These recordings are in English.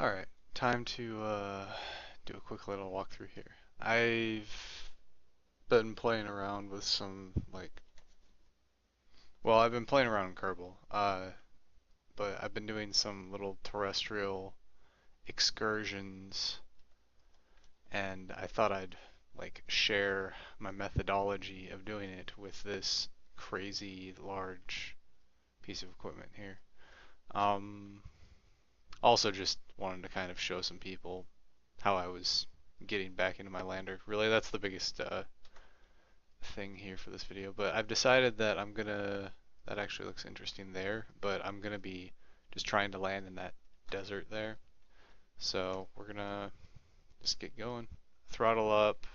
Alright, time to do a quick little walkthrough here. I've been playing around with some, I've been playing around in Kerbal, but I've been doing some little terrestrial excursions, and I thought I'd, share my methodology of doing it with this crazy large piece of equipment here. Um, Also just wanted to kind of show some people how I was getting back into my lander. Really, that's the biggest thing here for this video. But I've decided that that actually looks interesting there, but I'm gonna be just trying to land in that desert there. So we're gonna just get going. Throttle up.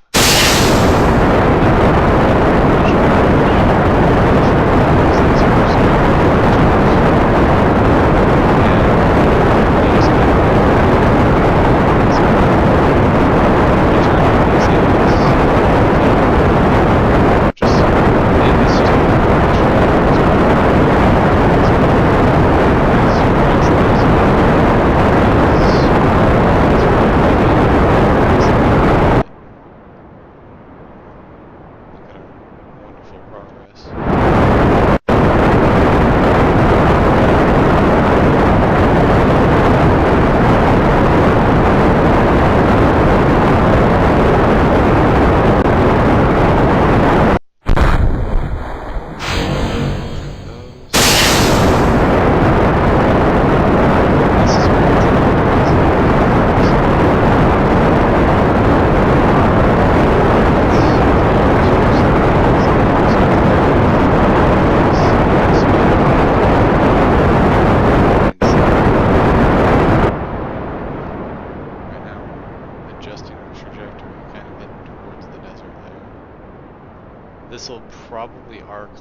This will probably arc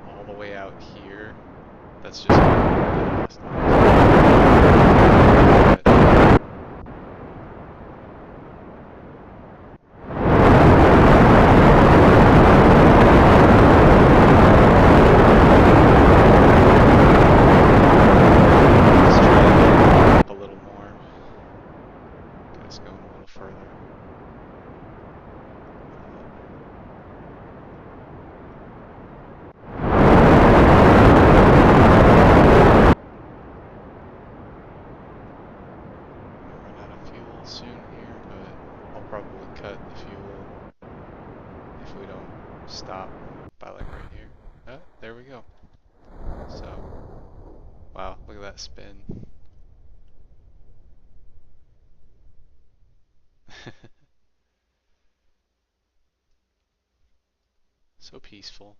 all the way out here. That's just soon here, but I'll probably cut the fuel if we don't stop by right here. Oh, there we go. So, wow, look at that spin. So peaceful.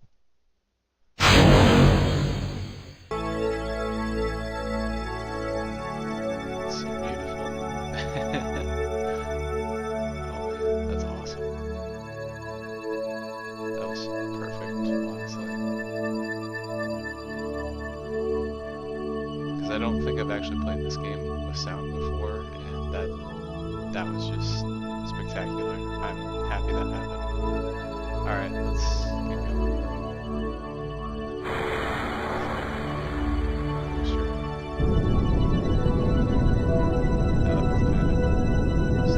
I don't think I've actually played this game with sound before, and that was just spectacular. I'm happy that happened. Alright, let's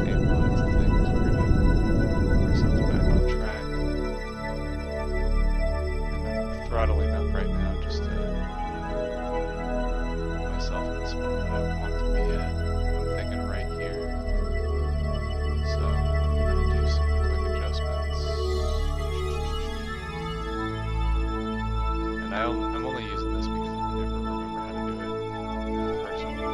get going. Throttling up right now just to spot that I want to be at. I'm thinking right here. So I'm going to do some quick adjustments. And I'm only using this because I can never remember how to do it personally.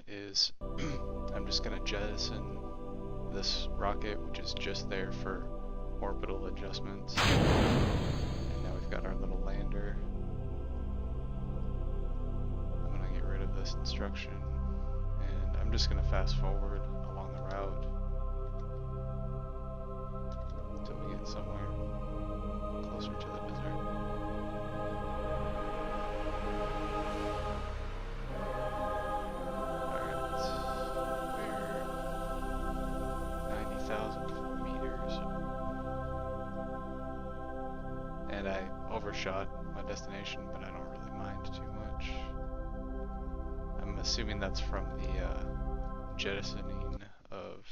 Is I'm just going to jettison this rocket, which is just there for orbital adjustments. instruction, and I'm just gonna fast forward along the route until we get somewhere closer to the desert. Alright, we're 90,000 meters, and I overshot my destination, but I don't really mind too much. I'm assuming that's from the jettisoning of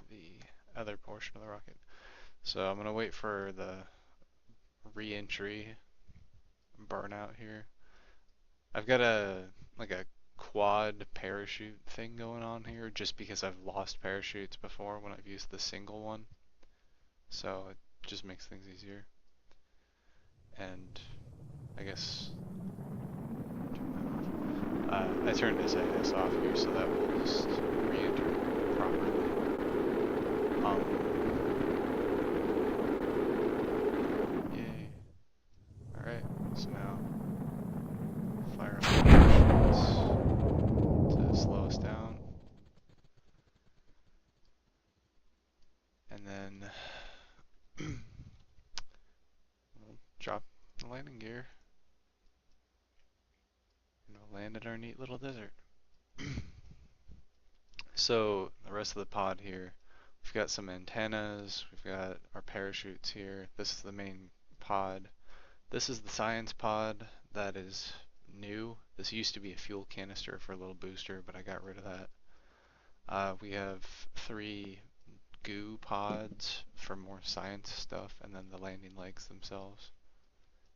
the other portion of the rocket. So I'm gonna wait for the re-entry burnout here. I've got a quad parachute thing going on here just because I've lost parachutes before when I've used the single one. So it just makes things easier. And I guess I turned SAS off here so that we'll just re-enter properly. Yay. Alright, so now fire on the parachutes to slow us down. And then we'll drop the landing gear and we'll land in our neat little desert. So the rest of the pod here, we've got some antennas, we've got our parachutes here. This is the main pod. This is the science pod that is new. This used to be a fuel canister for a little booster, but I got rid of that. We have 3 goo pods for more science stuff, and then the landing legs themselves.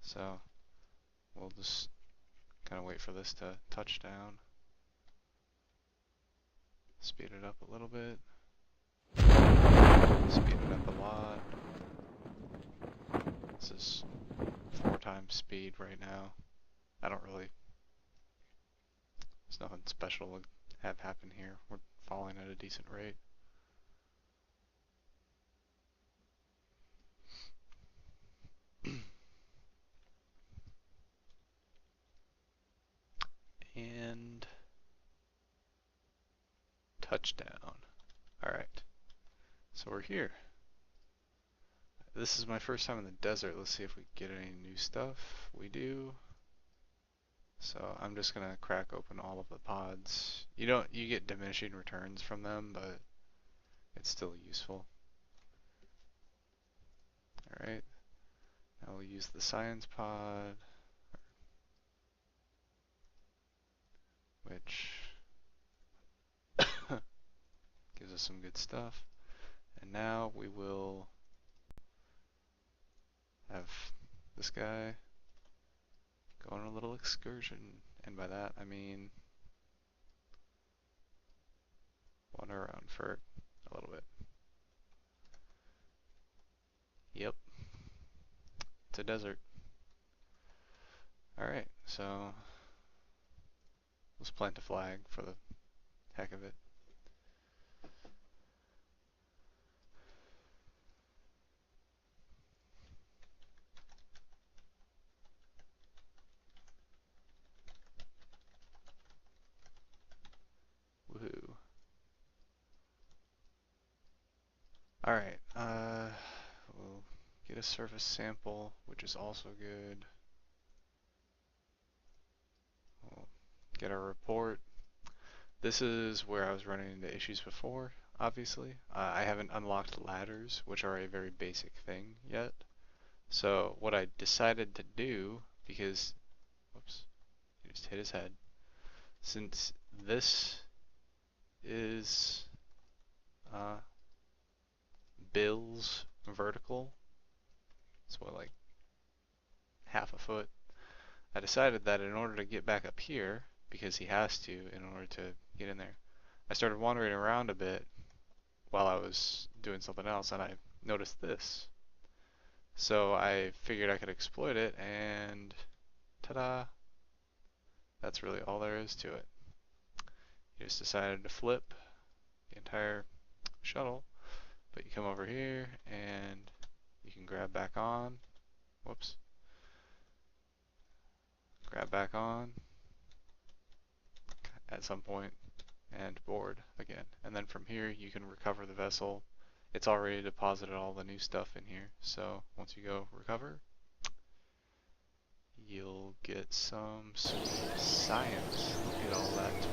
So we'll just kind of wait for this to touch down. Speed it up a little bit. Speed it up a lot. This is 4 times speed right now. I don't really, there's nothing special to have happen here. We're falling at a decent rate. And touchdown. Alright, so we're here. This is my first time in the desert. Let's see if we get any new stuff. We do. So I'm just gonna crack open all of the pods. You get diminishing returns from them, but it's still useful. Alright, now we'll use the science pod, which gives us some good stuff. And now we will have this guy go on a little excursion. And by that I mean wander around for a little bit. Yep, it's a desert. Alright, so let's plant a flag for the heck of it. Woohoo. Alright, we'll get a surface sample, which is also good. We'll get our report. This is where I was running into issues before, obviously. I haven't unlocked ladders, which are a very basic thing yet. So what I decided to do, because, whoops, he just hit his head. Since this is Bill's vertical, it's what, like half a foot. I decided that in order to get back up here, because he has to in order to get in there, I started wandering around a bit while I was doing something else, and I noticed this. So I figured I could exploit it, and ta-da! That's really all there is to it. You just decided to flip the entire shuttle, but you come over here and you can grab back on. Whoops. Grab back on. at some point and board again. And then from here you can recover the vessel. It's already deposited all the new stuff in here, so once you go recover, you'll get some sweet science. You'll get all that